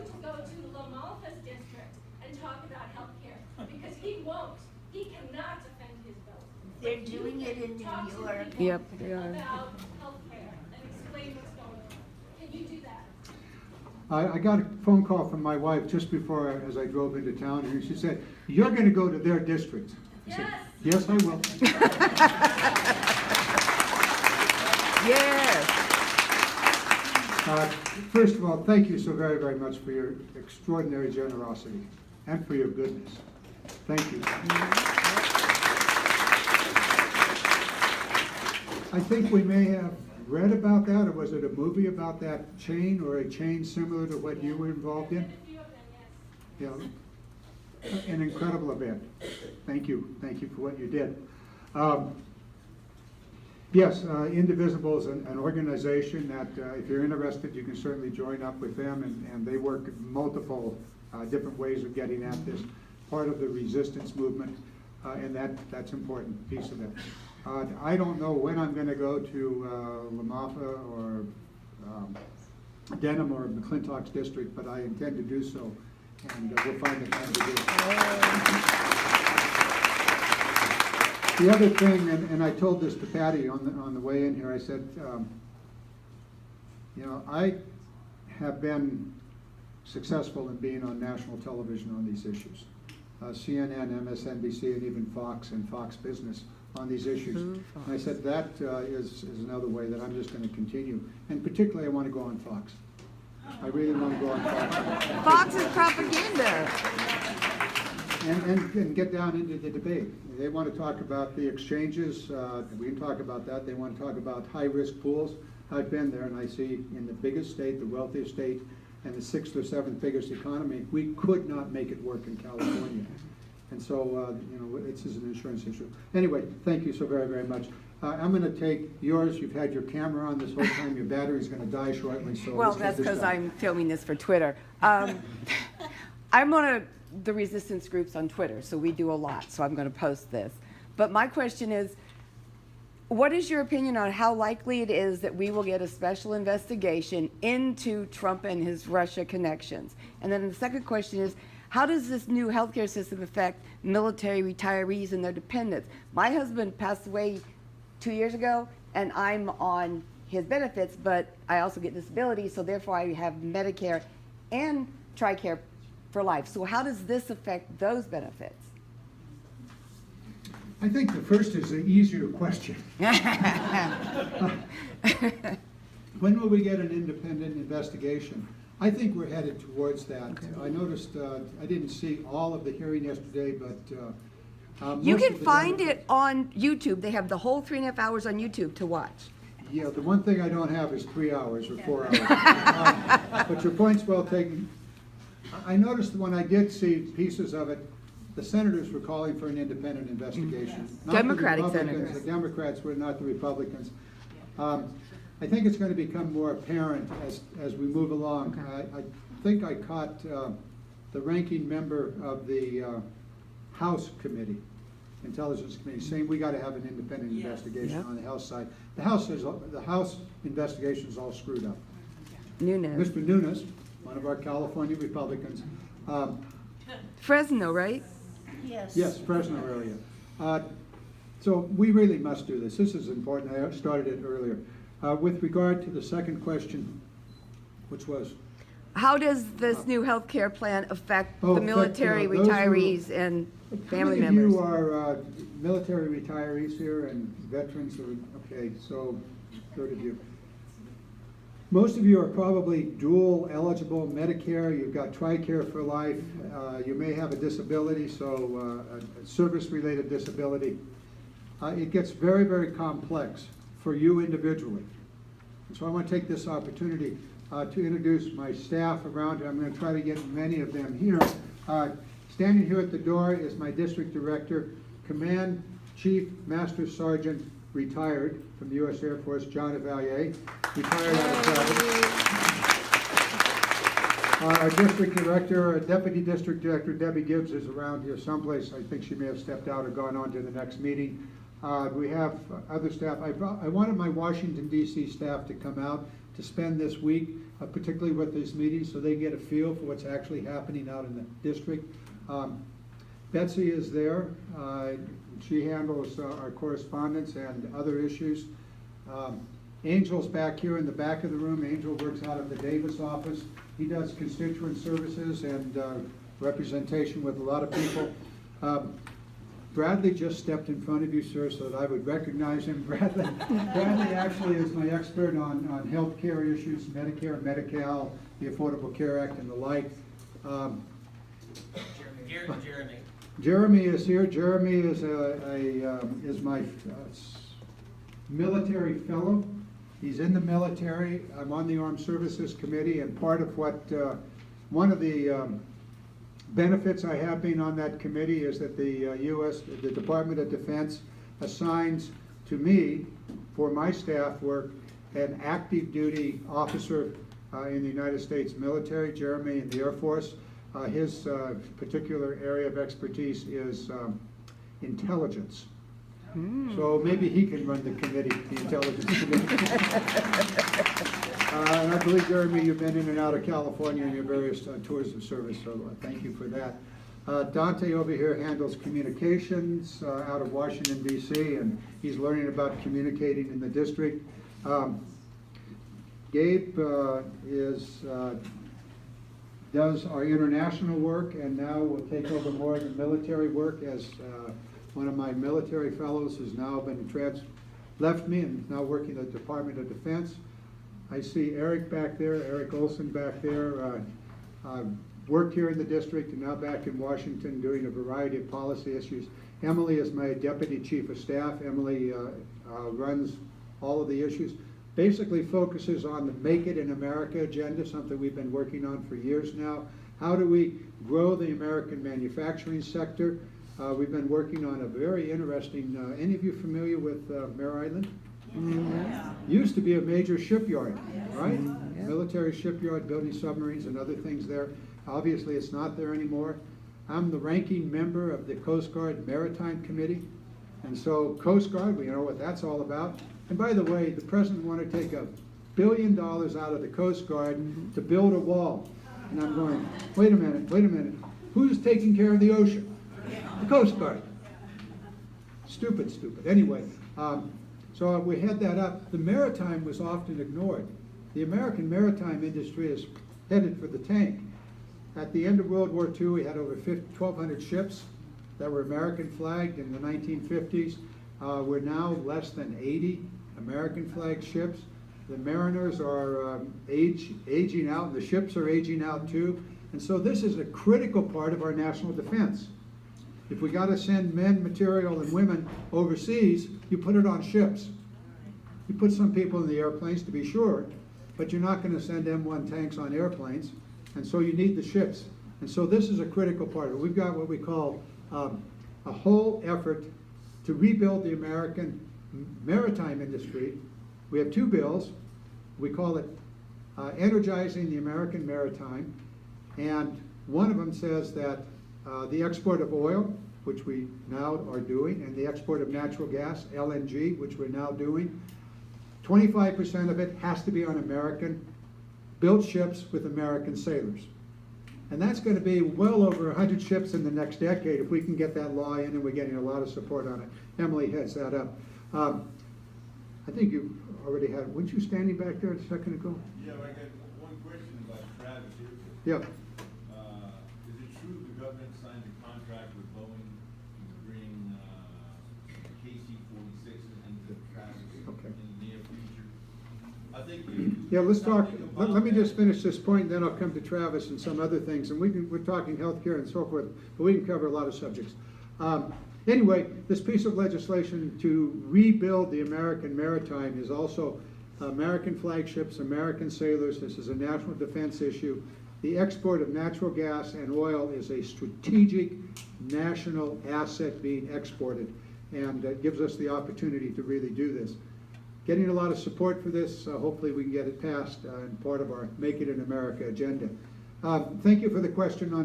to go to Lamalfa's district and talk about health care, because he won't. He cannot defend his vote. They're doing it in New Talk to York. people Yep, they are. about health care and explain what's going on. Can you do that? I got a phone call from my wife just before, as I drove into town, and she said, "You're going to go to their district." I said, Yes. "Yes, I will." Yes. First of all, thank you so very, very much for your extraordinary generosity and for your goodness. Thank you. I think we may have read about that, or was it a movie about that chain, or a chain similar to what you were involved in? A few of them, yes. Yeah, an incredible event. Thank you for what you did. Yes, Indivisible is an organization that, if you're interested, you can certainly join up with them, and they work multiple different ways of getting at this, part of the resistance movement, and that's an important piece of it. I don't know when I'm going to go to Lamalfa or Denham or McClintock's district, but I intend to do so, and we'll find the time to do it. The other thing, and I told this to Patty on the way in here, I said, you know, I have been successful in being on national television on these issues. CNN, MSNBC, and even Fox and Fox Business on these issues. And I said that is another way that I'm just going to continue. And particularly I want to go on Fox. I really want to go on Fox. Fox is propaganda. And get down into the debate. They want to talk about the exchanges, we can talk about that. They want to talk about high-risk pools. I've been there, and I see in the biggest state, the wealthiest state, and the 6th or 7th biggest economy, we could not make it work in California. And so, you know, this is an insurance issue. Anyway, thank you so very, very much. I'm going to take yours. You've had your camera on this whole time. Your battery's going to die shortly, so Well, let's get that's this because done. I'm filming this for Twitter. I'm on the resistance groups on Twitter, so we do a lot, so I'm going to post this. But my question is, what is your opinion on how likely it is that we will get a special investigation into Trump and his Russia connections? And then the second question is, how does this new healthcare system affect military retirees and their dependents? My husband passed away 2 years ago, and I'm on his benefits, but I also get disability, so therefore I have Medicare and TRICARE for life. So how does this affect those benefits? I think the first is the easier question. When will we get an independent investigation? I think we're headed towards that. Okay. I noticed, I didn't see all of the hearing yesterday, but You most can of the find Democrats- it on YouTube. They have the whole 3.5 hours on YouTube to watch. Yeah, the one thing I don't have is 3 hours or 4 hours. But your point's well taken. I noticed when I did see pieces of it, the senators were calling for an independent investigation. Not the Democratic Republicans. senators. The Democrats were, not the Republicans. I think it's going to become more apparent as we move along. I think I caught the ranking member of the House Committee, Intelligence Committee, saying we got to have an independent investigation Yep. on the House side. The House investigation is all screwed up. Nunes. Mr. Nunes, one of our California Republicans, Fresno, right? Yes. yes, Fresno area. So we really must do this. This is important. I started it earlier. With regard to the second question, which was? How does this new health care plan affect Oh, the affect, military those who- retirees and family How many members? of you are military retirees here and veterans? Okay, so third of you. Most of you are probably dual eligible Medicare. You've got TRICARE for life. You may have a disability, so a service-related disability. It gets very, very complex for you individually. And so I want to take this opportunity to introduce my staff around here. I'm going to try to get many of them here. Standing here at the door is my district director, Command Chief Master Sergeant, retired from the U.S. Air Force, John Evalier, retired out of Travis. Our district director, deputy district director, Debbie Gibbs, is around here someplace. I think she may have stepped out or gone on to the next meeting. We have other staff. I wanted my Washington, D.C. staff to come out to spend this week. particularly with these meetings, so they get a feel for what's actually happening out in the district. Betsy is there. She handles our correspondence and other issues. Angel's back here in the back of the room. Angel works out of the Davis office. He does constituent services and representation with a lot of people. Bradley just stepped in front of you, sir, so that I would recognize him. Bradley actually is my expert on health care issues, Medicare, Medi-Cal, the Affordable Care Act, and the like. Jeremy. Jeremy is here. Jeremy is is my military fellow. He's in the military. I'm on the Armed Services Committee, and part of what one of the benefits I have being on that committee is that the Department of Defense assigns to me for my staff work an active duty officer in the United States military, Jeremy, in the Air Force. His particular area of expertise is intelligence. So maybe he can run the committee, the intelligence committee. And I believe, Jeremy, you've been in and out of California in your various tours of service, so thank you for that. Dante over here handles communications out of Washington, D.C., and he's learning about communicating in the district. Gabe does our international work, and now will take over more of the military work, as one of my military fellows has now been left me and is now working at the Department of Defense. I see Eric back there, Eric Olson back there, worked here in the district and now back in Washington doing a variety of policy issues. Emily is my Deputy Chief of Staff. Emily runs all of the issues. Basically focuses on the Make It in America agenda, something we've been working on for years now. How do we grow the American manufacturing sector? We've been working on a very interesting, any of you familiar with Mare Island? Yeah. Used to be a major shipyard, right? Military shipyard, building submarines and other things there. Obviously, it's not there anymore. I'm the ranking member of the Coast Guard Maritime Committee. And so Coast Guard, we know what that's all about. And by the way, the president wanted to take $1 billion out of the Coast Guard to build a wall. And I'm going, wait a minute. Who's taking care of the ocean? The Coast Guard. Stupid. Anyway, so we had that up. The maritime was often ignored. The American maritime industry is headed for the tank. At the end of World War II, we had over 1,200 ships that were American flagged in the 1950s. We're now less than 80 American flagged ships. The mariners are aging out, and the ships are aging out too. And so this is a critical part of our national defense. If we got to send men, material, and women overseas, you put it on ships. You put some people in the airplanes, to be sure, but you're not going to send M1 tanks on airplanes, and so you need the ships. And so this is a critical part of it. We've got what we call a whole effort to rebuild the American maritime industry. We have two bills. We call it Energizing the American Maritime, and one of them says that the export of oil, which we now are doing, and the export of natural gas, LNG, which we're now doing, 25% of it has to be on American-built ships with American sailors. And that's going to be well over 100 ships in the next decade if we can get that law in, and we're getting a lot of support on it. Emily heads that up. I think you already had, weren't you standing back there a second ago? Yeah, I got one question about Travis here. Yeah. Is it true the government signed a contract with Boeing to bring KC-46 into Travis Okay. in the near future? I think you. Yeah, let's talk, Something let me about just finish this point, and then I'll come to Travis and some other things, and we're talking healthcare and so forth, but we can cover a lot of subjects. Anyway, this piece of legislation to rebuild the American maritime is also American flagships, American sailors. This is a national defense issue. The export of natural gas and oil is a strategic national asset being exported, and it gives us the opportunity to really do this. Getting a lot of support for this. Hopefully we can get it passed and part of our Make It in America agenda. Thank you for the question on